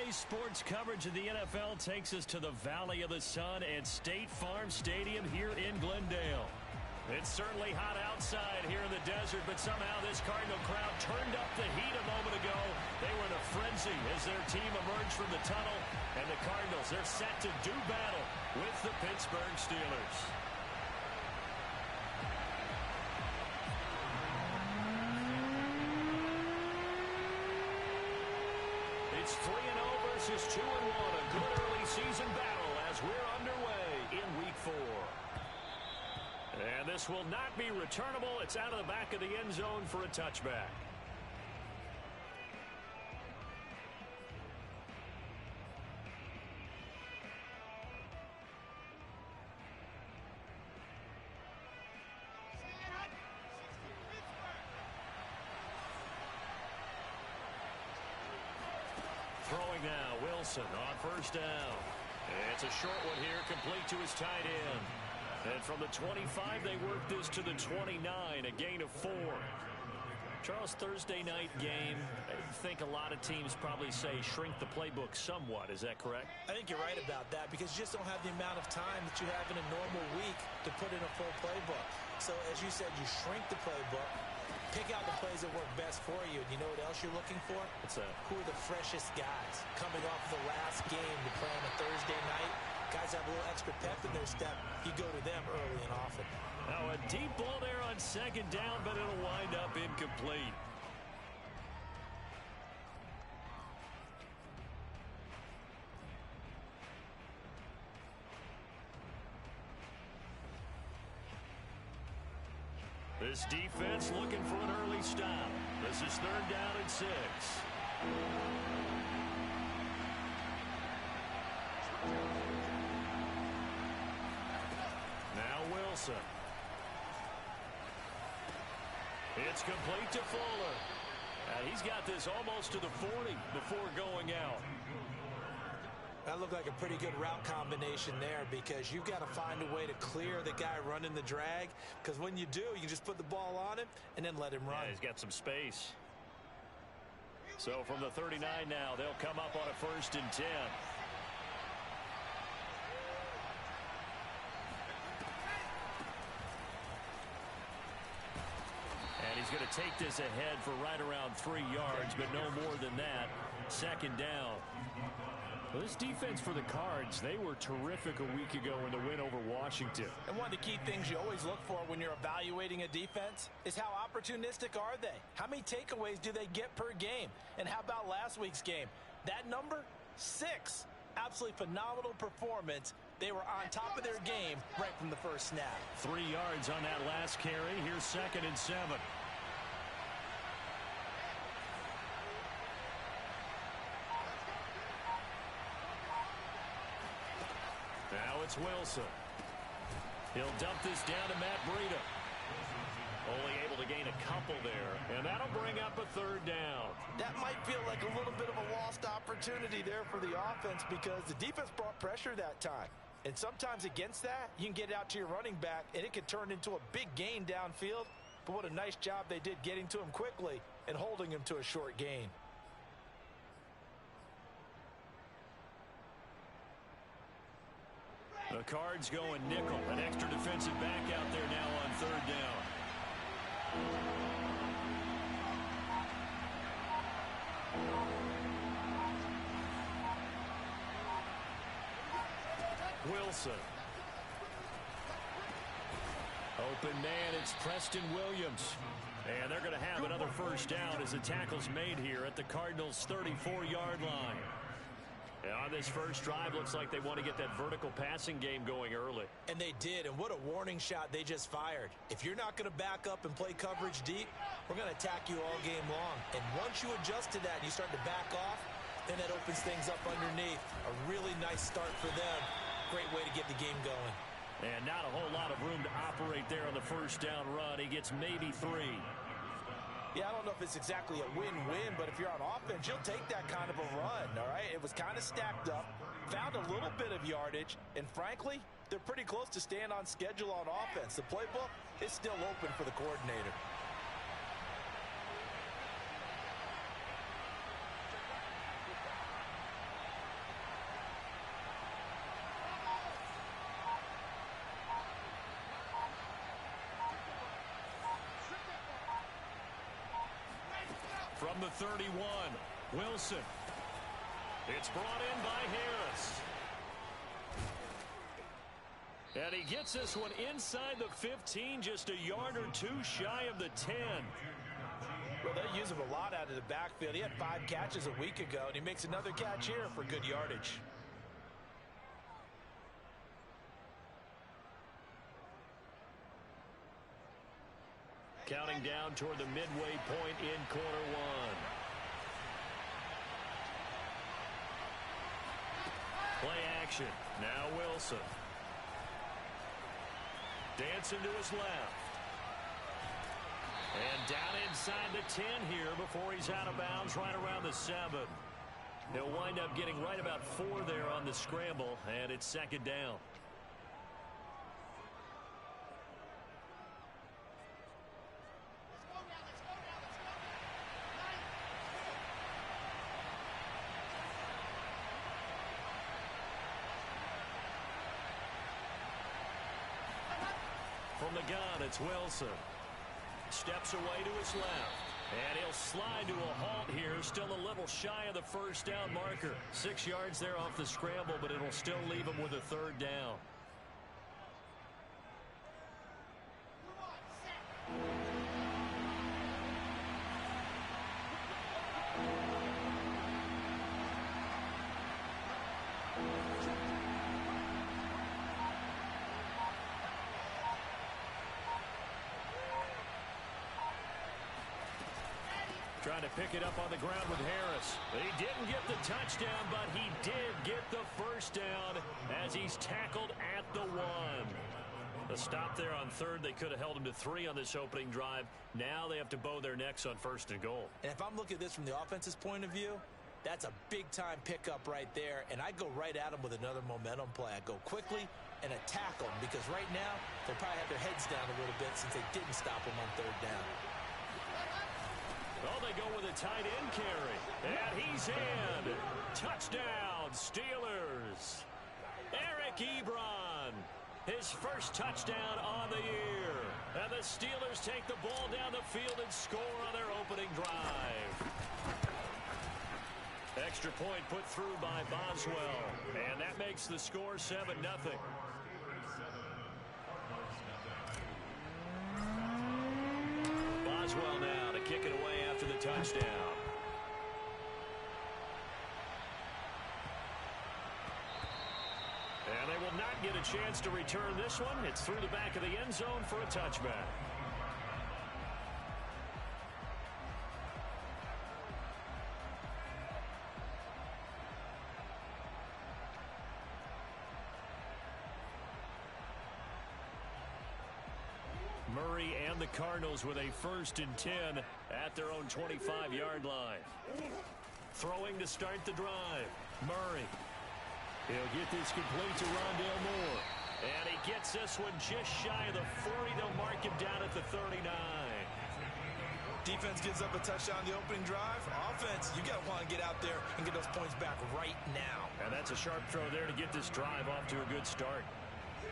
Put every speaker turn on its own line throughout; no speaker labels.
Today's sports coverage of the NFL takes us to the Valley of the Sun at State Farm Stadium here in Glendale. It's certainly hot outside here in the desert, but somehow this Cardinal crowd turned up the heat a moment ago. They were in a frenzy as their team emerged from the tunnel, and the Cardinals, they're set to do battle with the Pittsburgh Steelers. It's 3-0 versus 2-1, a good early season battle as we're underway in Week 4. And this will not be returnable. It's out of the back of the end zone for a touchback. Throwing now, Wilson on first down. It's a short one here, complete to his tight end. And from the 25, they work this to the 29, a gain of 4. Charles, Thursday night game, I think a lot of teams probably say shrink the playbook somewhat. Is that correct?
I think you're right about that because you just don't have the amount of time that you have in a normal week to put in a full playbook. So as you said, you shrink the playbook, pick out the plays that work best for you. And you know what else you're looking for?
What's that?
Who are the freshest guys coming off the last game to play on a Thursday night? Guys have a little extra pep in their step. You go to them early and often.
Now a deep ball there on second down, but it'll wind up incomplete. This defense looking for an early stop. This is 3rd down and 6. Now Wilson. It's complete to Fuller. And he's got this almost to the 40 before going out.
That looked like a pretty good route combination there because you've got to find a way to clear the guy running the drag, because when you do, you can just put the ball on him and then let him run.
Yeah, he's got some space. So from the 39 now, they'll come up on a 1st and 10. And he's going to take this ahead for right around 3 yards, but no more than that. 2nd down. Well, this defense for the Cards, they were terrific a week ago in the win over Washington.
And one of the key things you always look for when you're evaluating a defense is how opportunistic are they? How many takeaways do they get per game? And how about last week's game? That number, 6. Absolutely phenomenal performance. They were on top of their game right from the first snap.
3 yards on that last carry. Here's 2nd and 7. Now it's Wilson. He'll dump this down to Matt Breida. Only able to gain a couple there. And that'll bring up a 3rd down.
That might feel like a little bit of a lost opportunity there for the offense because the defense brought pressure that time. And sometimes against that, you can get it out to your running back, and it can turn into a big gain downfield. But what a nice job they did getting to him quickly and holding him to a short gain.
The Cards going nickel. An extra defensive back out there now on 3rd down. Wilson. Open man, it's Preston Williams. And they're going to have another 1st down as the tackle's made here at the Cardinals' 34-yard line. And on this first drive, looks like they want to get that vertical passing game going early.
And they did, and what a warning shot they just fired. If you're not going to back up and play coverage deep, we're going to attack you all game long. And once you adjust to that and you start to back off, then that opens things up underneath. A really nice start for them. Great way to get the game going.
And not a whole lot of room to operate there on the 1st down run. He gets maybe 3.
Yeah, I don't know if it's exactly a win-win, but if you're on offense, you'll take that kind of a run, all right? It was kind of stacked up, found a little bit of yardage, and frankly, they're pretty close to staying on schedule on offense. The playbook is still open for the coordinator.
From the 31, Wilson. It's brought in by Harris. And he gets this one inside the 15, just a yard or two shy of the 10.
Well, they use him a lot out of the backfield. He had 5 catches a week ago, and he makes another catch here for good yardage.
Counting down toward the midway point in quarter one. Play action. Now Wilson. Dancing to his left. And down inside the 10 here before he's out of bounds right around the 7. He'll wind up getting right about 4 there on the scramble, and it's second down. From the gun, it's Wilson. Steps away to his left. And he'll slide to a halt here. Still a little shy of the first down marker. 6 yards there off the scramble, but it'll still leave him with a third down. Trying to pick it up on the ground with Harris. He didn't get the touchdown, but he did get the first down as he's tackled at the 1. The stop there on third. They could have held him to 3 on this opening drive. Now they have to bow their necks on first and goal.
And if I'm looking at this from the offense's point of view, that's a big-time pickup right there, and I go right at him with another momentum play. I go quickly and attack them because right now they probably have their heads down a little bit since they didn't stop him on third down.
Oh, they go with a tight end carry. And he's in. Touchdown, Steelers. Eric Ebron. His first touchdown on the year. And the Steelers take the ball down the field and score on their opening drive. Extra point put through by Boswell. And that makes the score 7-0. Boswell now to kick it away after the touchdown. And they will not get a chance to return this one. It's through the back of the end zone for a touchback. Murray and the Cardinals with a 1st and 10 at their own 25-yard line. Throwing to start the drive. Murray. He'll get this complete to Rondale Moore. And he gets this one just shy of the 40. They'll mark him down at the 39.
Defense gives up a touchdown on the opening drive. Offense, you got to want to get out there and get those points back right now.
And that's a sharp throw there to get this drive off to a good start.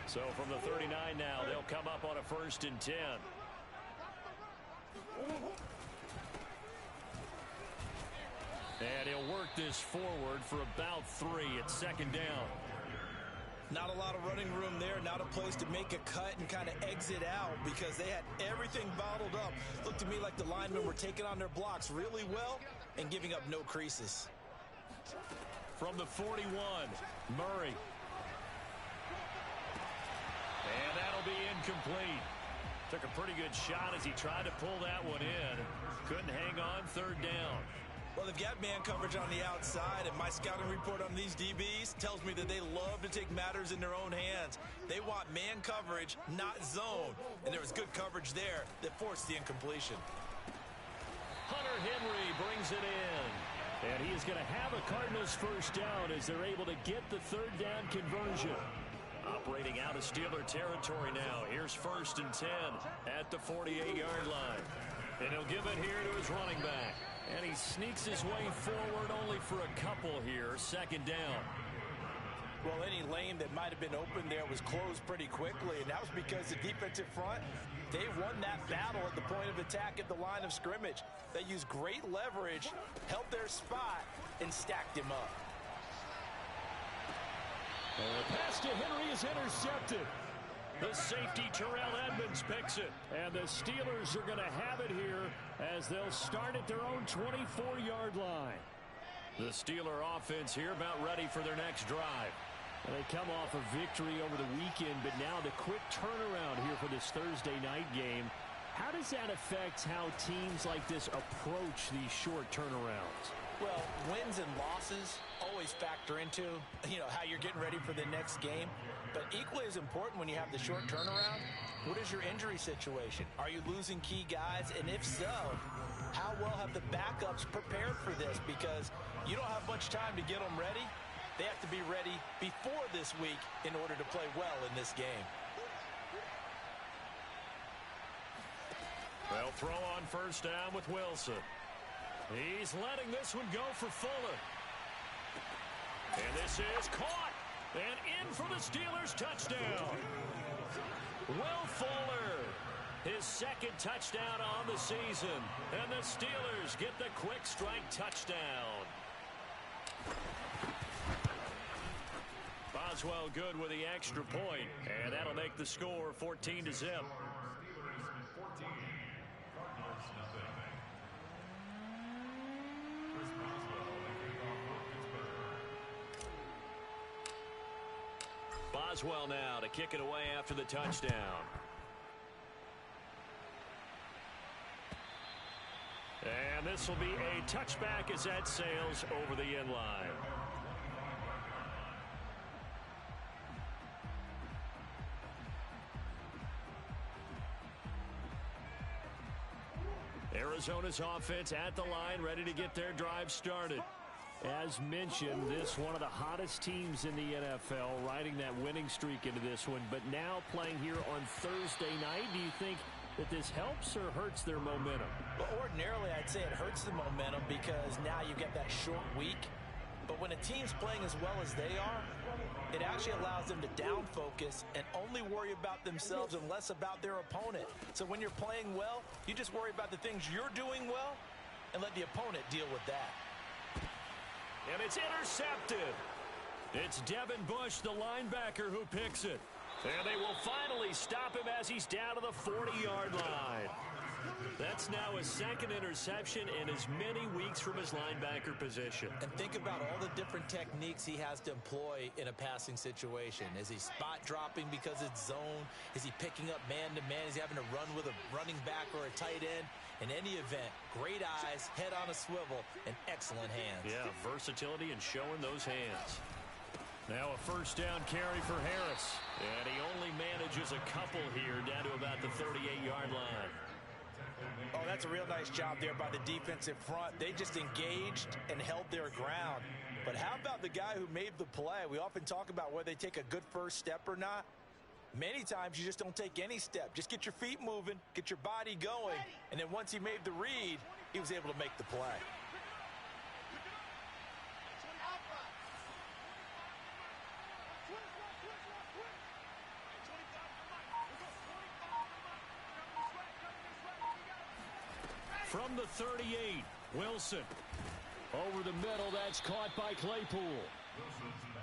So from the 39 now, they'll come up on a 1st and 10. And he'll work this forward for about 3 at second down.
Not a lot of running room there. Not a place to make a cut and kind of exit out because they had everything bottled up. Looked to me like the linemen were taking on their blocks really well and giving up no creases.
From the 41, Murray. And that'll be incomplete. Took a pretty good shot as he tried to pull that one in. Couldn't hang on, third down.
Well, they've got man coverage on the outside, and my scouting report on these DBs tells me that they love to take matters in their own hands. They want man coverage, not zone. And there was good coverage there that forced the incompletion.
Hunter Henry brings it in. And he is going to have a Cardinals first down as they're able to get the third down conversion. Operating out of Steeler territory now. Here's 1st and 10 at the 48-yard line. And he'll give it here to his running back. And he sneaks his way forward only for a couple here. Second down.
Well, any lane that might have been open there was closed pretty quickly, and that was because the defensive front They won that battle at the point of attack at the line of scrimmage. They used great leverage, held their spot, and stacked him up.
The pass to Henry is intercepted. The safety, Terrell Edmonds, picks it. And the Steelers are going to have it here as they'll start at their own 24-yard line. The Steeler offense here about ready for their next drive. They come off a victory over the weekend, but now the quick turnaround here for this Thursday night game. How does that affect how teams like this approach these short turnarounds?
Well, wins and losses always factor into, how you're getting ready for the next game. But equally as important when you have the short turnaround, what is your injury situation? Are you losing key guys? And if so, how well have the backups prepared for this? Because you don't have much time to get them ready. They have to be ready before this week in order to play well in this game.
They'll throw on first down with Wilson. He's letting this one go for Fuller. And this is caught. And in for the Steelers touchdown. Will Fuller, his second touchdown on the season. And the Steelers get the quick strike touchdown. Boswell good with the extra point, and that'll make the score 14-0. Boswell now to kick it away after the touchdown. And this will be a touchback as that sails over the end line. Arizona's offense at the line, ready to get their drive started. As mentioned, this one of the hottest teams in the NFL, riding that winning streak into this one, but now playing here on Thursday night. Do you think that this helps or hurts their momentum?
Well, ordinarily, I'd say it hurts the momentum because now you get that short week. But when a team's playing as well as they are, it actually allows them to down focus and only worry about themselves and less about their opponent. So when you're playing well, you just worry about the things you're doing well and let the opponent deal with that.
And it's intercepted. It's Devin Bush, the linebacker, who picks it. And they will finally stop him as he's down to the 40-yard line. That's now his second interception in as many weeks from his linebacker position.
And think about all the different techniques he has to employ in a passing situation. Is he spot dropping because it's zone? Is he picking up man-to-man? Is he having to run with a running back or a tight end? In any event, great eyes, head on a swivel, and excellent hands.
Yeah, versatility and showing those hands. Now a first down carry for Harris. And he only manages a couple here down to about the 38-yard line.
Oh, that's a real nice job there by the defensive front. They just engaged and held their ground. But how about the guy who made the play? We often talk about whether they take a good first step or not. Many times you just don't take any step. Just get your feet moving, get your body going, and then once he made the read, he was able to make the play.
From the 38, Wilson. Over the middle, that's caught by Claypool.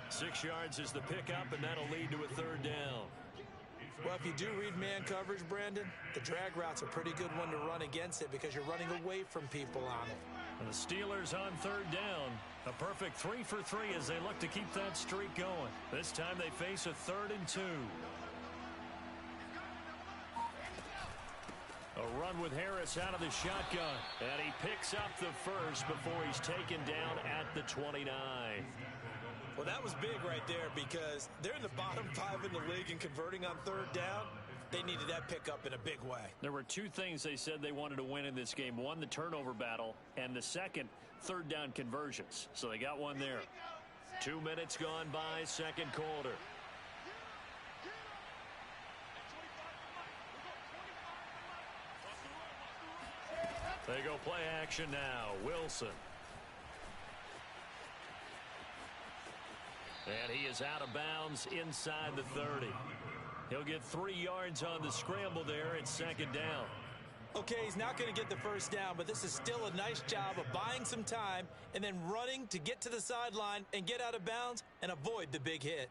6 yards is the pickup, and that'll lead to a third down.
Well, if you do read man coverage, Brandon, the drag route's a pretty good one to run against it because you're running away from people on it.
And the Steelers on third down. A perfect 3 for 3 as they look to keep that streak going. This time they face a 3rd and 2. A run with Harris out of the shotgun. And he picks up the first before he's taken down at the 29.
Well, that was big right there because they're in the bottom 5 in the league and converting on third down. They needed that pickup in a big way.
There were 2 things they said they wanted to win in this game. One, the turnover battle, and the second, third down conversions. So they got one there. 2 minutes gone by, second quarter. They go play action now. Wilson. And he is out of bounds inside the 30. He'll get 3 yards on the scramble there at second down.
Okay, he's not going to get the first down, but this is still a nice job of buying some time and then running to get to the sideline and get out of bounds and avoid the big hit.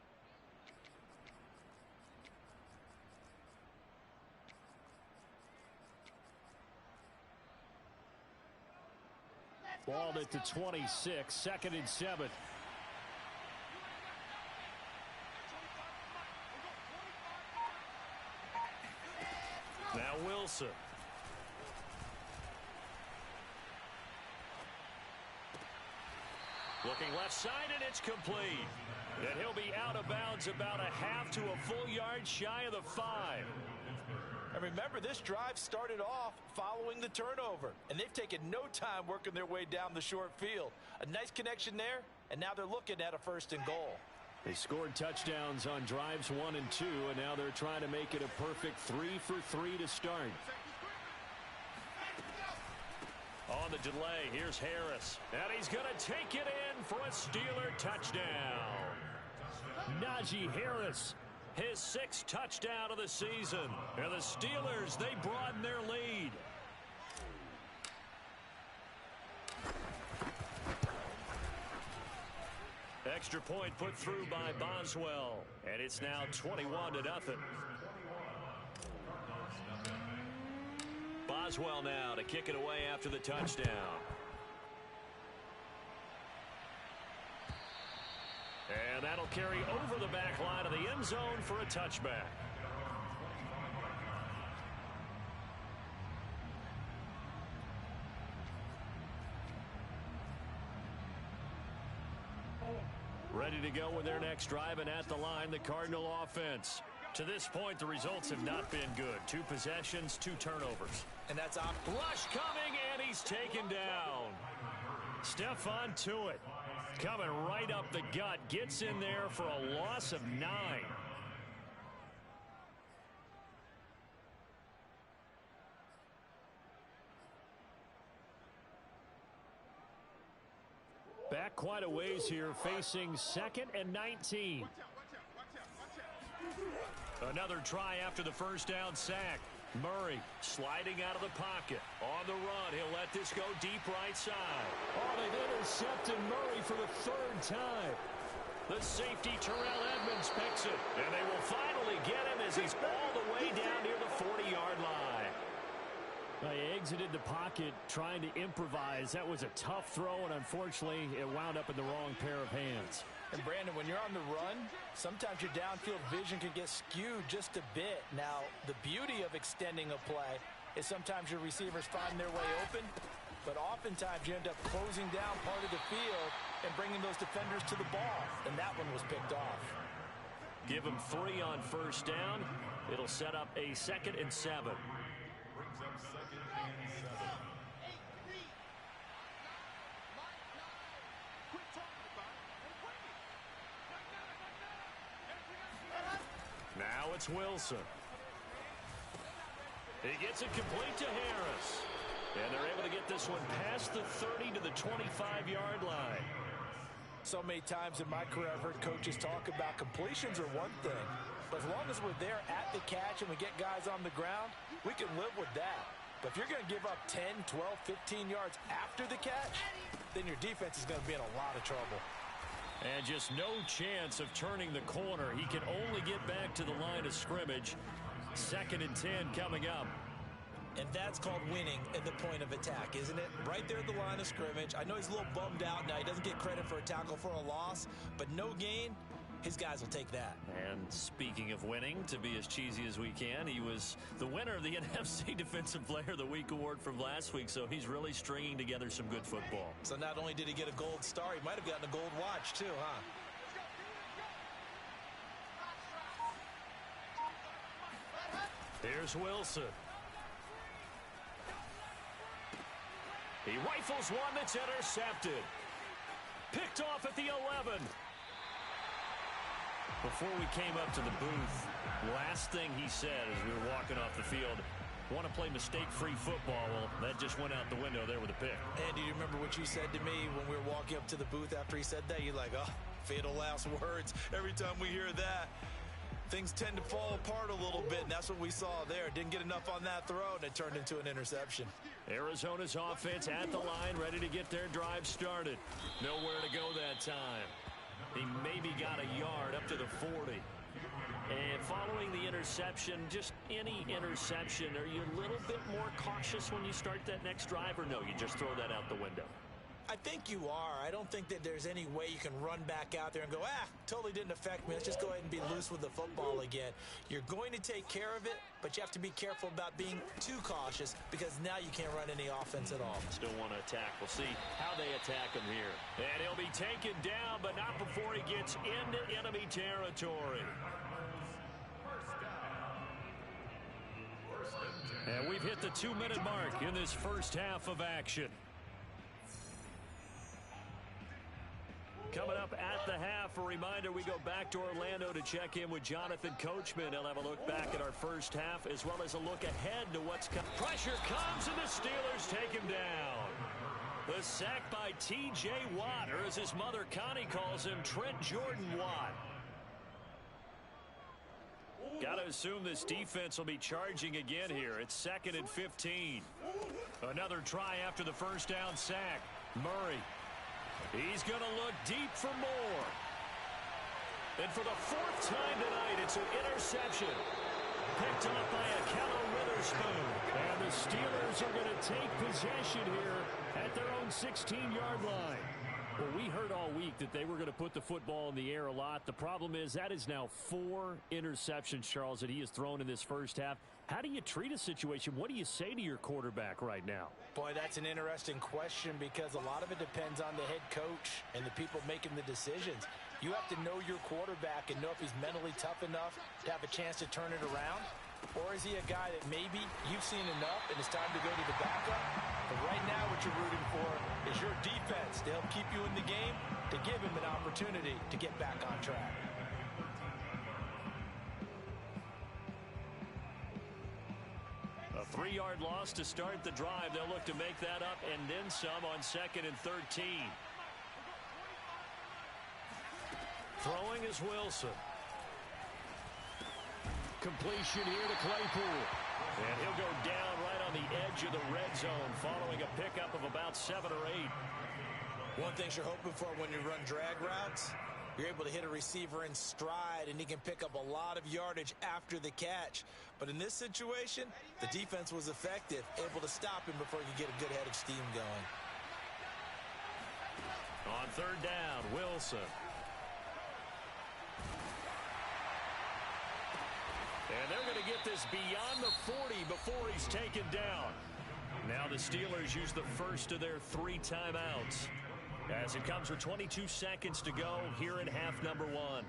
Ball at the 26, 2nd and 7. Now Wilson. Looking left side, and it's complete. And he'll be out of bounds about a half to a full yard shy of the 5.
And remember, this drive started off following the turnover, and they've taken no time working their way down the short field. A nice connection there, and now they're looking at a 1st and goal.
They scored touchdowns on drives 1 and 2, and now they're trying to make it a perfect 3 for 3 to start. On the delay, here's Harris. And he's going to take it in for a Steeler touchdown. Najee Harris, his 6th touchdown of the season. And the Steelers, they broaden their lead. Extra point put through by Boswell. And it's now 21-0. Boswell now to kick it away after the touchdown. And that'll carry over the back line of the end zone for a touchback. Ready to go with their next drive, and at the line, the Cardinal offense. To this point, the results have not been good. 2 possessions, 2 turnovers.
And that's off.
Rush coming, and he's taken down. Stephon Tuitt coming right up the gut. Gets in there for a loss of 9. Back quite a ways here, facing 2nd and 19. Another try after the first down sack. Murray sliding out of the pocket. On the run, he'll let this go deep right side. Oh, they've intercepted Murray for the 3rd time. The safety, Terrell Edmonds, picks it. And they will finally get him as he's all the way down near the 40-yard line. He exited the pocket trying to improvise. That was a tough throw, and unfortunately, it wound up in the wrong pair of hands.
And Brandon, when you're on the run, sometimes your downfield vision can get skewed just a bit. Now, the beauty of extending a play is sometimes your receivers find their way open, but oftentimes you end up closing down part of the field and bringing those defenders to the ball, and that one was picked off.
Give him 3 on first down. It'll set up a 2nd and 7. Now it's Wilson. He gets it complete to Harris. And they're able to get this one past the 30 to the 25-yard line.
So many times in my career I've heard coaches talk about completions are one thing. But as long as we're there at the catch and we get guys on the ground, we can live with that. But if you're going to give up 10, 12, 15 yards after the catch, then your defense is going to be in a lot of trouble.
And just no chance of turning the corner. He can only get back to the line of scrimmage. 2nd and 10 coming up.
And that's called winning at the point of attack, isn't it? Right there at the line of scrimmage. I know he's a little bummed out now. He doesn't get credit for a tackle for a loss, but no gain, his guys will take that.
And speaking of winning, to be as cheesy as we can, he was the winner of the NFC Defensive Player of the Week award from last week, so he's really stringing together some good football.
So not only did he get a gold star, he might have gotten a gold watch too, huh?
Here's Wilson. He rifles one that's intercepted. Picked off at the 11. Before we came up to the booth, last thing he said as we were walking off the field, want to play mistake-free football. Well, that just went out the window there with a pick.
And do you remember what you said to me when we were walking up to the booth after he said that? You're like, oh, fatal last words. Every time we hear that. things tend to fall apart a little bit, and that's what we saw there. Didn't get enough on that throw, and it turned into an interception.
Arizona's offense at the line, ready to get their drive started. Nowhere to go that time. He maybe got a yard up to the 40. And following the interception, just any interception, are you a little bit more cautious when you start that next drive, or no, you just throw that out the window?
I think you are. I don't think that there's any way you can run back out there and go, totally didn't affect me. Let's just go ahead and be loose with the football again. You're going to take care of it, but you have to be careful about being too cautious because now you can't run any offense at all.
Still want to attack. We'll see how they attack him here. And he'll be taken down, but not before he gets into enemy territory. And we've hit the 2-minute mark in this first half of action. Coming up at the half, a reminder, we go back to Orlando to check in with Jonathan Coachman. He'll have a look back at our first half as well as a look ahead to what's coming. Pressure comes and the Steelers take him down. The sack by T.J. Watt, or as his mother Connie calls him, Trent Jordan Watt. Got to assume this defense will be charging again here. It's 2nd and 15. Another try after the first down sack. Murray. He's going to look deep for more. And for the 4th time tonight, it's an interception. Picked up by Akello Witherspoon. And the Steelers are going to take possession here at their own 16-yard line. Well, we heard all week that they were going to put the football in the air a lot. The problem is that is now 4 interceptions, Charles, that he has thrown in this first half. How do you treat a situation? What do you say to your quarterback right now?
Boy, that's an interesting question because a lot of it depends on the head coach and the people making the decisions. You have to know your quarterback and know if he's mentally tough enough to have a chance to turn it around. Or is he a guy that maybe you've seen enough and it's time to go to the backup? But right now what you're rooting for is your defense to help keep you in the game, to give him an opportunity to get back on track.
A 3-yard loss to start the drive. They'll look to make that up and then some on 2nd and 13. Throwing is Wilson. Completion here to Claypool. And he'll go down right on the edge of the red zone following a pickup of about 7 or 8.
One thing you're hoping for when you run drag routes, you're able to hit a receiver in stride and he can pick up a lot of yardage after the catch. But in this situation, the defense was effective, able to stop him before he could get a good head of steam going.
On 3rd down, Wilson. And they're going to get this beyond the 40 before he's taken down. Now the Steelers use the first of their 3 timeouts as it comes with 22 seconds to go here in half number 1.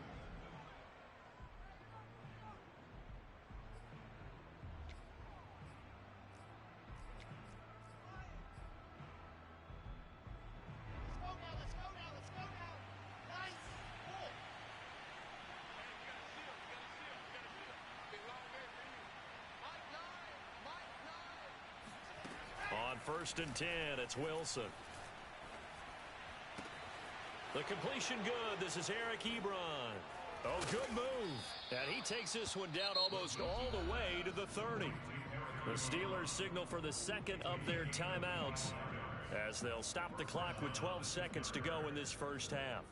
On 1st and 10, it's Wilson. The completion good. This is Eric Ebron. Oh, good move. And he takes this one down almost all the way to the 30. The Steelers signal for the 2nd of their timeouts as they'll stop the clock with 12 seconds to go in this first half.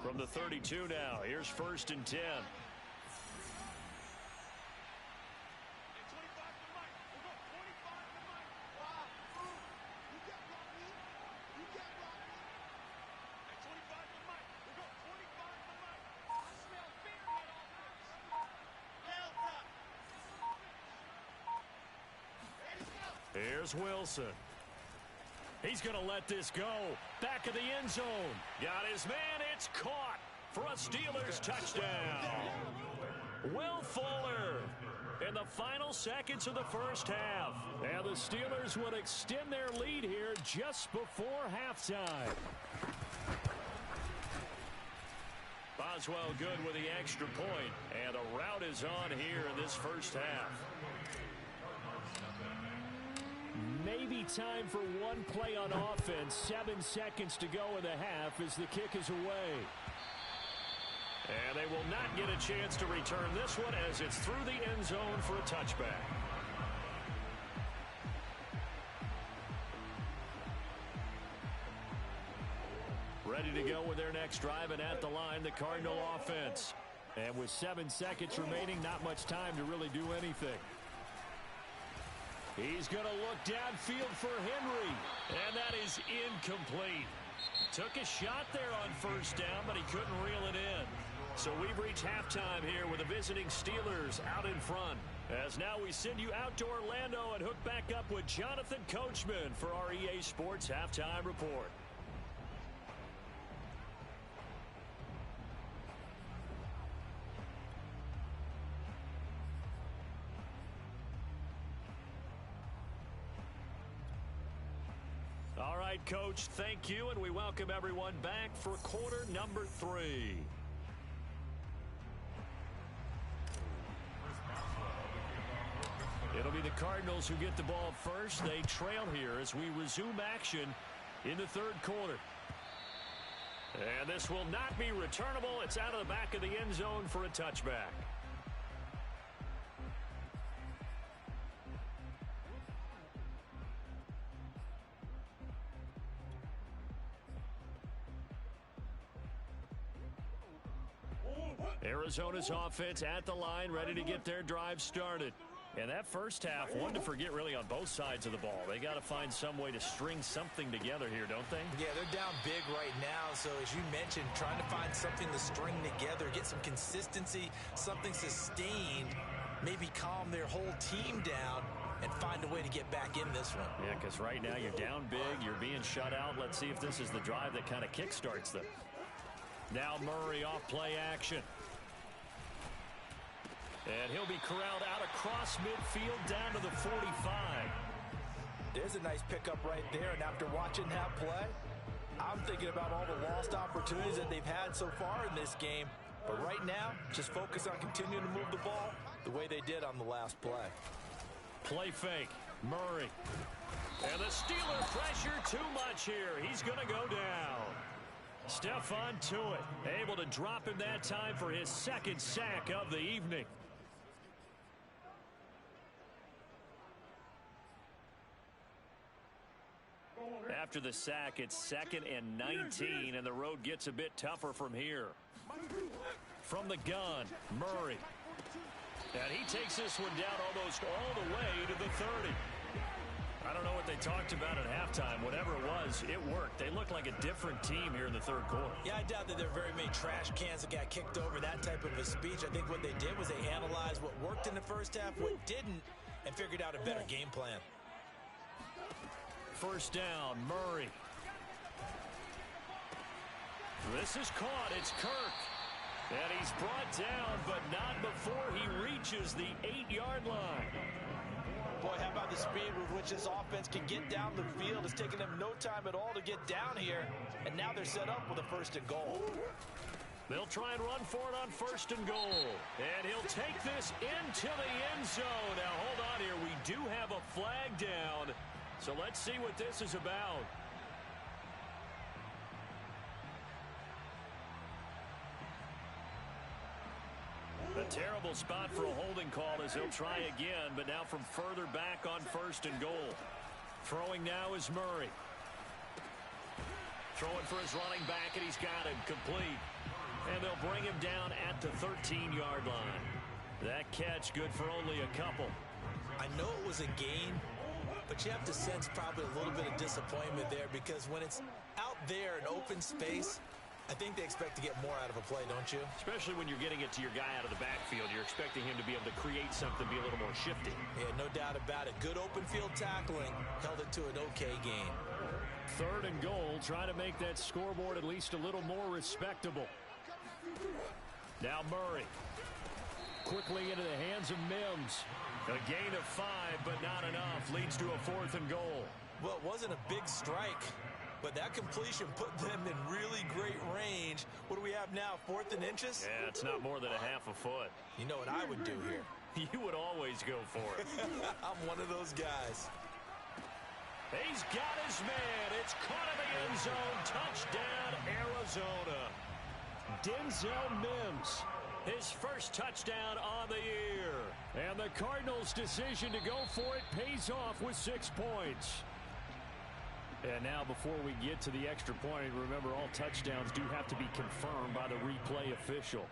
From the 32 now, here's 1st and 10. Here's Wilson. He's going to let this go. Back of the end zone. Got his man. It's caught for a Steelers touchdown. Will Fuller in the final seconds of the first half. And the Steelers would extend their lead here just before halftime. Boswell good with the extra point. And the route is on here in this first half. time for one play on offense. 7 seconds to go in the half as the kick is away. And they will not get a chance to return this one as it's through the end zone for a touchback. Ready to go with their next drive, and at the line, the Cardinal offense. And with 7 seconds remaining, not much time to really do anything. He's going to look downfield for Henry, and that is incomplete. Took a shot there on first down, but he couldn't reel it in. So we've reached halftime here with the visiting Steelers out in front. As now we send you out to Orlando and hook back up with Jonathan Coachman for our EA Sports Halftime Report. All right, Coach, thank you, and we welcome everyone back for quarter number 3. It'll be the Cardinals who get the ball first. They trail here as we resume action in the third quarter. And this will not be returnable. It's out of the back of the end zone for a touchback. Arizona's offense at the line, ready to get their drive started. And that first half, one to forget really on both sides of the ball. They got to find some way to string something together here, don't they?
Yeah, they're down big right now. So as you mentioned, trying to find something to string together, get some consistency, something sustained, maybe calm their whole team down and find a way to get back in this one.
Yeah, because right now you're down big, you're being shut out. Let's see if this is the drive that kind of kickstarts them. Now Murray off play action. And he'll be corralled out across midfield down to the 45.
There's a nice pickup right there, and after watching that play, I'm thinking about all the lost opportunities that they've had so far in this game. But right now, just focus on continuing to move the ball the way they did on the last play.
Play fake. Murray. And the Steeler pressure too much here. He's going to go down. Stephon Tuitt able to drop him that time for his second sack of the evening. After the sack, it's 2nd and 19, and the road gets a bit tougher from here. From the gun, Murray. And he takes this one down almost all the way to the 30. I don't know what they talked about at halftime. Whatever it was, it worked. They look like a different team here in the third quarter.
Yeah, I doubt that there are very many trash cans that got kicked over, that type of a speech. I think what they did was they analyzed what worked in the first half, what didn't, and figured out a better game plan.
First down, Murray. This is caught. It's Kirk. And he's brought down, but not before he reaches the 8-yard line.
Boy, how about the speed with which this offense can get down the field? It's taken them no time at all to get down here, and now they're set up with a 1st and goal.
They'll try and run for it on 1st and goal. And he'll take this into the end zone. Now, hold on here. We do have a flag down. So let's see what this is about. A terrible spot for a holding call as he'll try again, but now from further back on 1st and goal. Throwing now is Murray. Throwing for his running back, and he's got him complete. And they'll bring him down at the 13-yard line. That catch good for only a couple.
I know it was a gain, but you have to sense probably a little bit of disappointment there because when it's out there in open space, I think they expect to get more out of a play, don't you?
Especially when you're getting it to your guy out of the backfield. You're expecting him to be able to create something, be a little more shifty.
Yeah, no doubt about it. Good open field tackling held it to an okay game.
3rd and goal, trying to make that scoreboard at least a little more respectable. Now Murray. Quickly into the hands of Mims. A gain of 5, but not enough. Leads to a 4th and goal.
Well, it wasn't a big strike, but that completion put them in really great range. What do we have now, 4th and inches?
Yeah, it's not more than a half a foot.
You know what I would do here?
You would always go for it.
I'm one of those guys.
He's got his man. It's caught in the end zone. Touchdown, Arizona. Denzel Mims, his first touchdown on the year. And the Cardinals' decision to go for it pays off with 6 points. And now before we get to the extra point, remember all touchdowns do have to be confirmed by the replay official.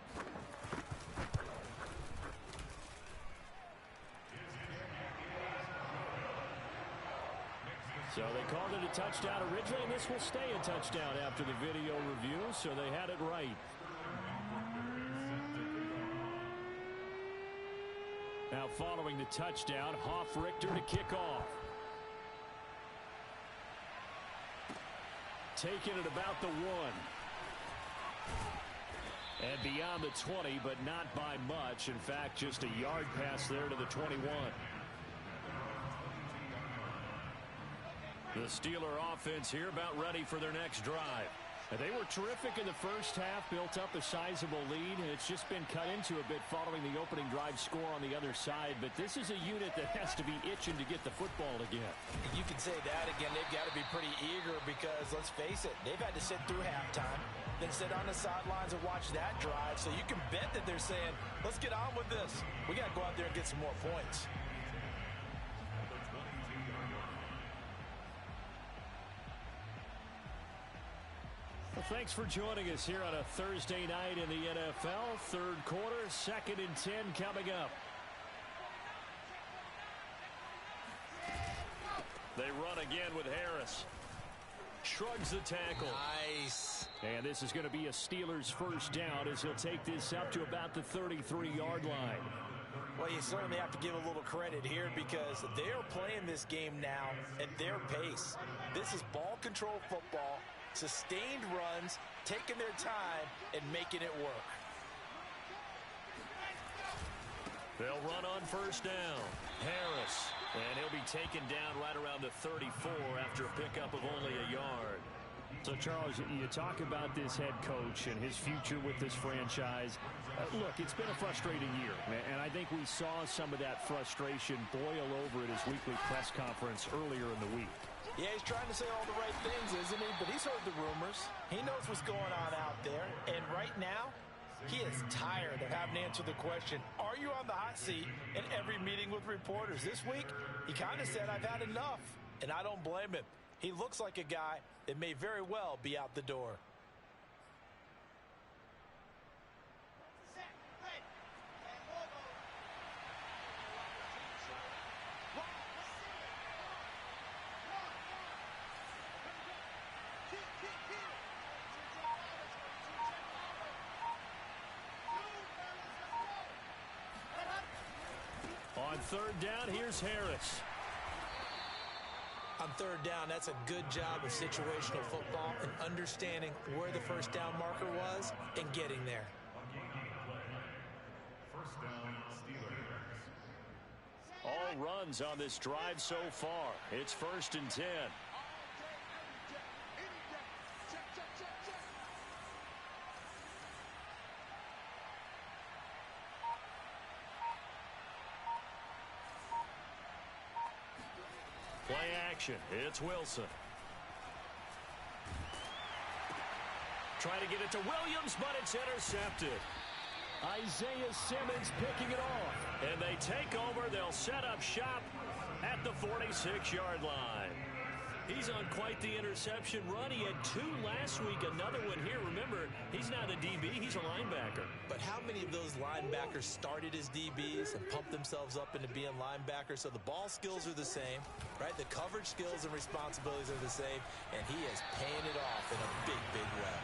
So they called it a touchdown originally, and this will stay a touchdown after the video review, so they had it right. Now following the touchdown, Hofrichter to kick off. Taking it about the 1. And beyond the 20, but not by much. In fact, just a yard pass there to the 21. The Steeler offense here about ready for their next drive. And they were terrific in the first half, built up a sizable lead, and it's just been cut into a bit following the opening drive score on the other side. But this is a unit that has to be itching to get the football again.
You can say that again. They've got to be pretty eager because, let's face it, they've had to sit through halftime, then sit on the sidelines and watch that drive. So you can bet that they're saying, let's get on with this. We got to go out there and get some more points.
Well, thanks for joining us here on a Thursday night in the NFL. Third quarter, 2nd and 10 coming up. They run again with Harris. Shrugs the tackle.
Nice.
And this is going to be a Steelers first down as he'll take this up to about the 33-yard line.
Well, you certainly have to give a little credit here because they're playing this game now at their pace. This is ball control football. Sustained runs, taking their time, and making it work.
They'll run on first down. Harris. And he'll be taken down right around the 34 after a pickup of only a yard. So, Charles, you talk about this head coach and his future with this franchise. Look, it's been a frustrating year, and I think we saw some of that frustration boil over at his weekly press conference earlier in the week.
Yeah, he's trying to say all the right things, isn't he? But he's heard the rumors. He knows what's going on out there. And right now, he is tired of having to answer the question, are you on the hot seat in every meeting with reporters? This week, he kind of said, I've had enough. And I don't blame him. He looks like a guy that may very well be out the door.
On third down, here's Harris.
On third down, that's a good job of situational football and understanding where the first down marker was and getting there.
First down, Steelers.
All runs on this drive so far. It's 1st and 10. Play action. It's Wilson. Try to get it to Williams, but it's intercepted. Isaiah Simmons picking it off. And they take over. They'll set up shop at the 46-yard line. He's on quite the interception run. He had 2 last week, another one here. Remember, he's not a DB, he's a linebacker.
But how many of those linebackers started as DBs and pumped themselves up into being linebackers? So the ball skills are the same, right? The coverage skills and responsibilities are the same, and he is paying it off in a big, big way.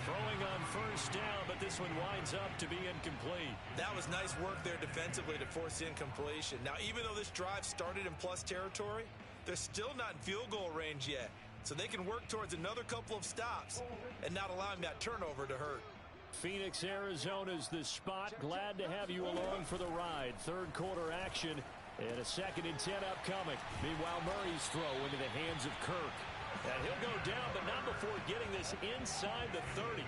Throwing on first down, but this one winds up to be incomplete.
That was nice work there defensively to force incompletion. Now, even though this drive started in plus territory, they're still not in field goal range yet. So they can work towards another couple of stops and not allowing that turnover to hurt.
Phoenix, Arizona's the spot. Glad to have you along for the ride. Third quarter action and a 2nd and 10 upcoming. Meanwhile, Murray's throw into the hands of Kirk. And he'll go down, but not before getting this inside the 30.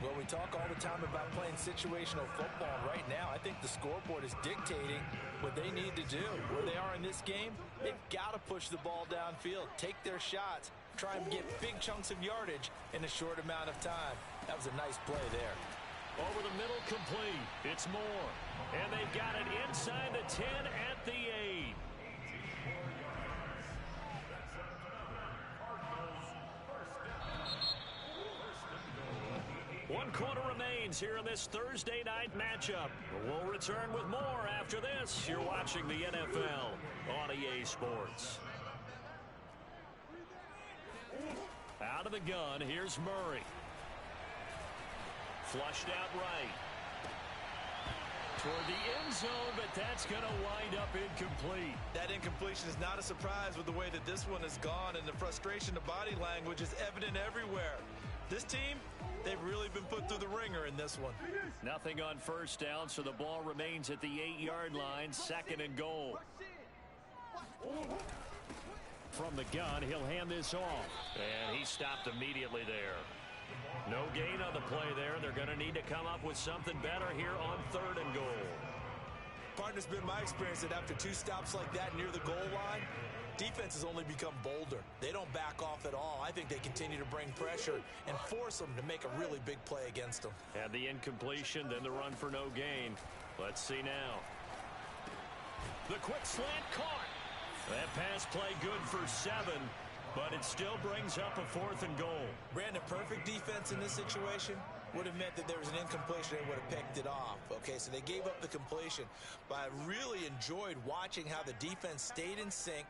Well, we talk all the time about playing situational football. Right now, I think the scoreboard is dictating what they need to do. Where they are in this game, they've got to push the ball downfield, take their shots, try and get big chunks of yardage in a short amount of time. That was a nice play there.
Over the middle, complete. It's Moore. And they've got it inside the 10 at the 8. One quarter remains here in this Thursday night matchup. We'll return with more after this. You're watching the NFL on EA Sports. Out of the gun, here's Murray. Flushed out right. Toward the end zone, but that's going to wind up incomplete.
That incompletion is not a surprise with the way that this one has gone, and the frustration of body language is evident everywhere. This team, they've really been put through the ringer in this one.
Nothing on first down, so the ball remains at the 8-yard line, 2nd and goal. From the gun, he'll hand this off. And he stopped immediately there. No gain on the play there. They're going to need to come up with something better here on 3rd and goal.
Partner's been my experience that after 2 stops like that near the goal line, defense has only become bolder. They don't back off at all. I think they continue to bring pressure and force them to make a really big play against them.
And the incompletion, then the run for no gain. Let's see now. The quick slant caught. That pass play good for 7, but it still brings up a 4th and goal.
Brandon, perfect defense in this situation would have meant that there was an incompletion. They would have picked it off. Okay, so they gave up the completion. But I really enjoyed watching how the defense stayed in sync,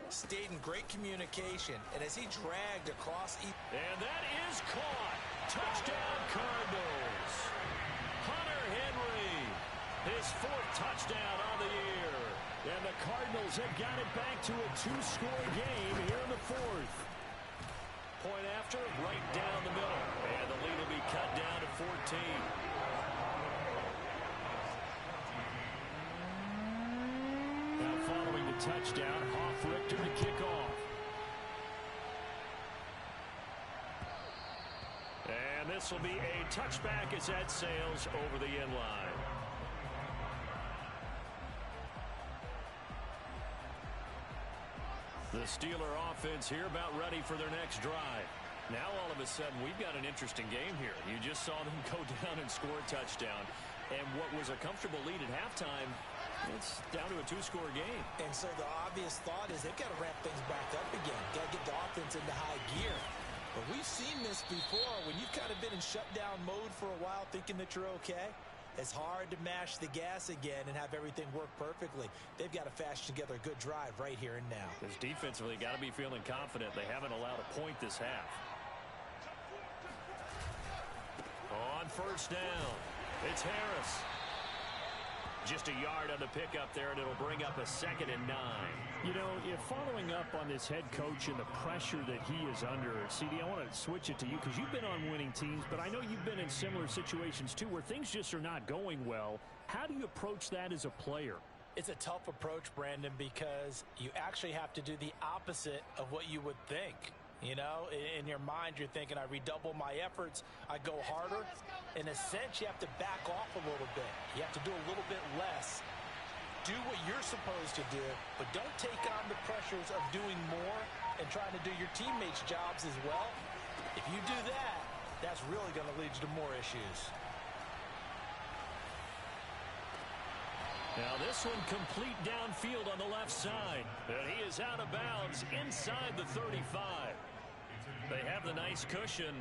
stayed in great communication, and as he dragged across.
And that is caught. Touchdown, Cardinals. Hunter Henry, his 4th touchdown on the year. And the Cardinals have got it back to a 2-score game here in the 4th. Point after, right down the middle. And the lead will be cut down to 14. Now following the touchdown, Hoff-Richter to kick off. And this will be a touchback as that sails over the end line. The Steeler offense here about ready for their next drive. Now all of a sudden we've got an interesting game here. You just saw them go down and score a touchdown. And what was a comfortable lead at halftime, it's down to a 2-score game.
And so the obvious thought is they've got to ramp things back up again. Got to get the offense into high gear. But we've seen this before when you've kind of been in shutdown mode for a while thinking that you're okay. It's hard to mash the gas again and have everything work perfectly. They've got to fashion together a good drive right here and now.
Because defensively, got to be feeling confident. They haven't allowed a point this half. On 1st down, it's Harris. Just a yard on the pickup there, and it'll bring up a 2nd and 9.
You know, if following up on this head coach and the pressure that he is under, CD, I want to switch it to you because you've been on winning teams, but I know you've been in similar situations too where things just are not going well. How do you approach that as a player?
It's a tough approach, Brandon, because you actually have to do the opposite of what you would think. You know, in your mind, you're thinking, I redouble my efforts, I go harder. In a sense, you have to back off a little bit. You have to do a little bit less. Do what you're supposed to do, but don't take on the pressures of doing more and trying to do your teammates' jobs as well. If you do that, that's really going to lead you to more issues.
Now this one complete downfield on the left side. And he is out of bounds inside the 35. They have the nice cushion.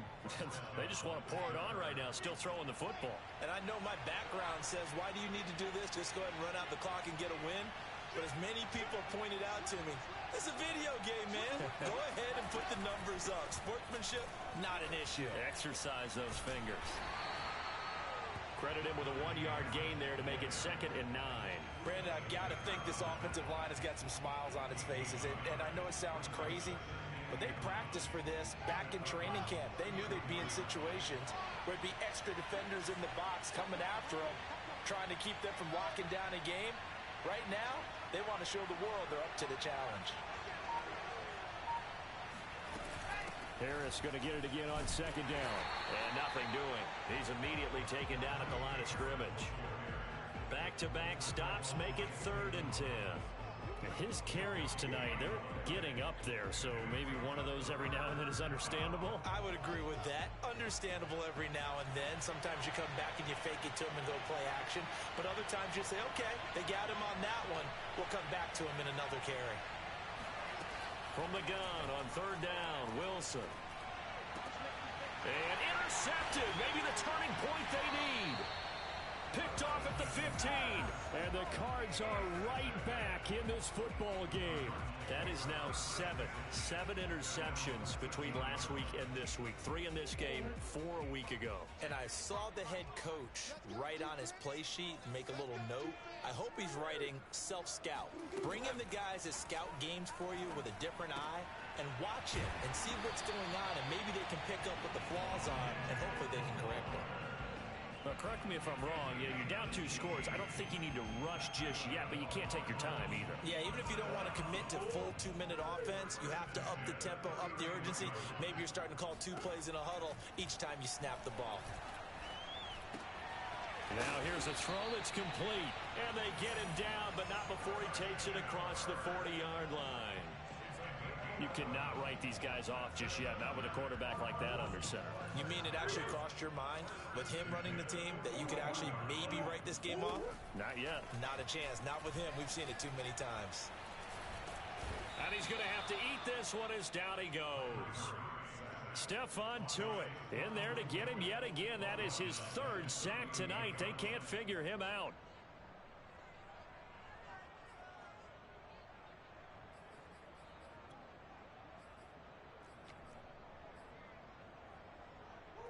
They just want to pour it on right now, still throwing the football.
And I know my background says, why do you need to do this? Just go ahead and run out the clock and get a win. But as many people pointed out to me, it's a video game, man. Go ahead and put the numbers up. Sportsmanship, not an issue.
Exercise those fingers. Credit him with a 1-yard gain there to make it 2nd and 9.
Brandon, I've got to think this offensive line has got some smiles on its faces. And I know it sounds crazy, but they practiced for this back in training camp. They knew they'd be in situations where there'd be extra defenders in the box coming after them, trying to keep them from locking down a game. Right now, they want to show the world they're up to the challenge.
Harris going to get it again on second down.
And nothing doing. He's immediately taken down at the line of scrimmage. Back-to-back stops make it 3rd and 10.
His carries tonight, they're getting up there, so maybe one of those every now and then is understandable.
I would agree with that. Understandable every now and then. Sometimes you come back and you fake it to him and go play action. But other times you say, okay, they got him on that one. We'll come back to him in another carry.
From the gun on 3rd down, Wilson. And intercepted. Maybe the turning point they need. Picked off at the 15.
And the Cards are right back in this football game.
That is now 7 interceptions between last week and this week. 3 in this game, 4 a week ago.
And I saw the head coach write on his play sheet, make a little note. I hope he's writing self-scout. Bring in the guys that scout games for you with a different eye and watch it and see what's going on, and maybe they can pick up what the flaws are, and hopefully they can correct them.
Well, correct me if I'm wrong. Yeah, you're down 2 scores. I don't think you need to rush just yet, but you can't take your time either.
Yeah, even if you don't want to commit to full 2-minute offense, you have to up the tempo, up the urgency. Maybe you're starting to call 2 plays in a huddle each time you snap the ball.
Now here's a throw that's complete.
And they get him down, but not before he takes it across the 40-yard line.
You cannot write these guys off just yet, not with a quarterback like that under center.
You mean it actually crossed your mind with him running the team that you could actually maybe write this game off?
Not yet.
Not a chance. Not with him. We've seen it too many times.
And he's going to have to eat this one as down he goes.
Stephon Tuitt in there to get him yet again. That is his 3rd sack tonight. They can't figure him out.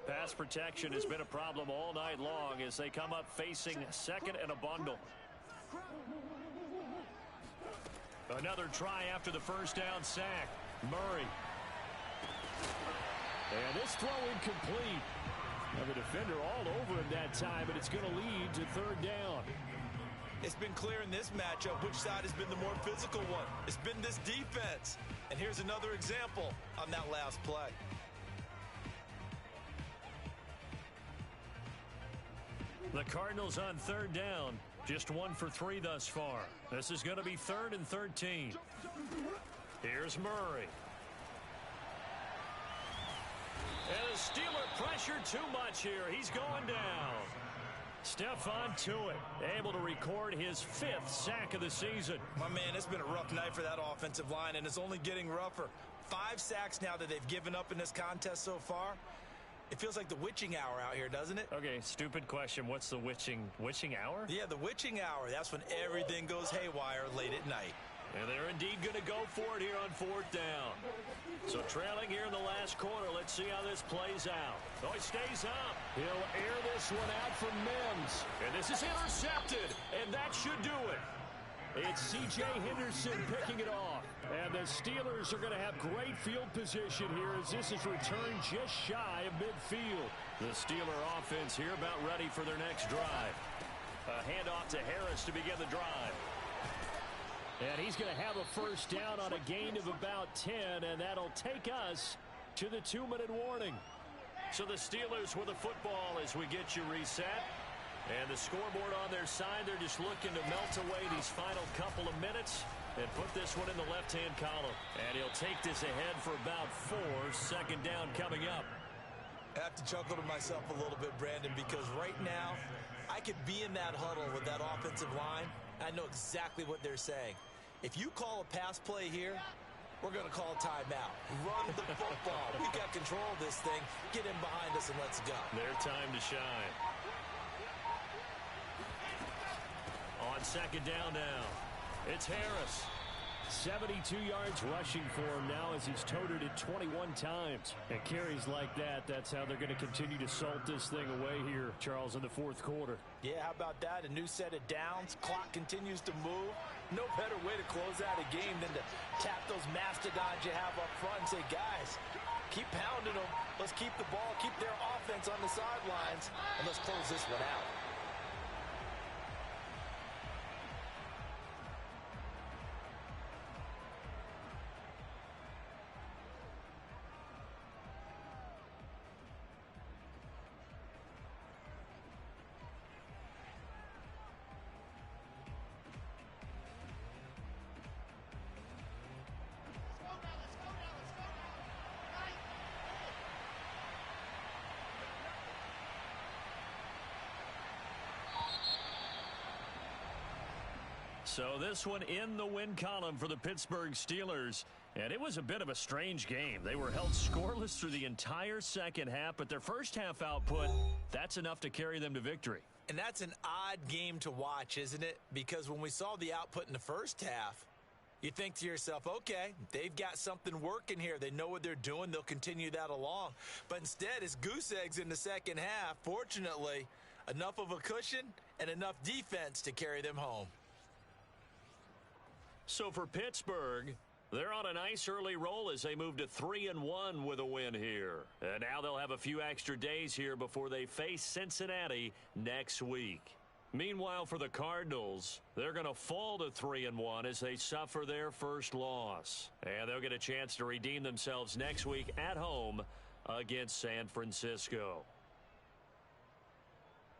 Pass protection has been a problem all night long as they come up facing 2nd and a bundle. Another try after the 1st down sack. Murray. And this throw incomplete. Now the defender all over him that time, but it's going to lead to 3rd down.
It's been clear in this matchup which side has been the more physical one. It's been this defense. And here's another example on that last play.
The Cardinals on 3rd down. Just 1 for 3 thus far. This is going to be 3rd and 13. Here's Murray.
And the Steeler pressure too much here. He's going down.
Stephon Tuitt able to record his 5th sack of the season.
My man, it's been a rough night for that offensive line, and it's only getting rougher. 5 sacks now that they've given up in this contest so far. It feels like the witching hour out here, doesn't it?
Okay, stupid question. What's the witching hour?
Yeah, the witching hour. That's when everything goes haywire late at night.
And they're indeed going to go for it here on 4th down. So trailing here in the last quarter. Let's see how this plays out. Oh, he stays up.
He'll air this one out from Mims.
And this is intercepted. And that should do it.
It's C.J. Henderson picking it off. And the Steelers are going to have great field position here as this is returned just shy of midfield.
The Steeler offense here about ready for their next drive. A handoff to Harris to begin the drive.
And he's going to have a 1st down on a gain of about 10, and that'll take us to the 2-minute warning.
So the Steelers with the football as we get you reset. And the scoreboard on their side, they're just looking to melt away these final couple of minutes and put this one in the left-hand column. And he'll take this ahead for about 4. 2nd down coming up.
I have to chuckle to myself a little bit, Brandon, because right now I could be in that huddle with that offensive line. I know exactly what they're saying. If you call a pass play here, we're going to call a timeout. Run the football. We've got control of this thing. Get in behind us and let's go.
Their time to shine. On 2nd down now, it's Harris.
72 yards rushing for him now as he's toted it 21 times. And carries like that, that's how they're going to continue to salt this thing away here, Charles, in the 4th quarter.
Yeah, how about that? A new set of downs. Clock continues to move. No better way to close out a game than to tap those mastodons you have up front and say, guys, keep pounding them. Let's keep the ball, keep their offense on the sidelines, and let's close this one out.
So this one in the win column for the Pittsburgh Steelers. And it was a bit of a strange game. They were held scoreless through the entire second half, but their first half output, that's enough to carry them to victory.
And that's an odd game to watch, isn't it? Because when we saw the output in the first half, you think to yourself, okay, they've got something working here. They know what they're doing. They'll continue that along. But instead, it's goose eggs in the second half. Fortunately, enough of a cushion and enough defense to carry them home.
So for Pittsburgh, they're on a nice early roll as they move to 3-1 with a win here. And now they'll have a few extra days here before they face Cincinnati next week. Meanwhile, for the Cardinals, they're going to fall to 3-1 as they suffer their first loss. And they'll get a chance to redeem themselves next week at home against San Francisco.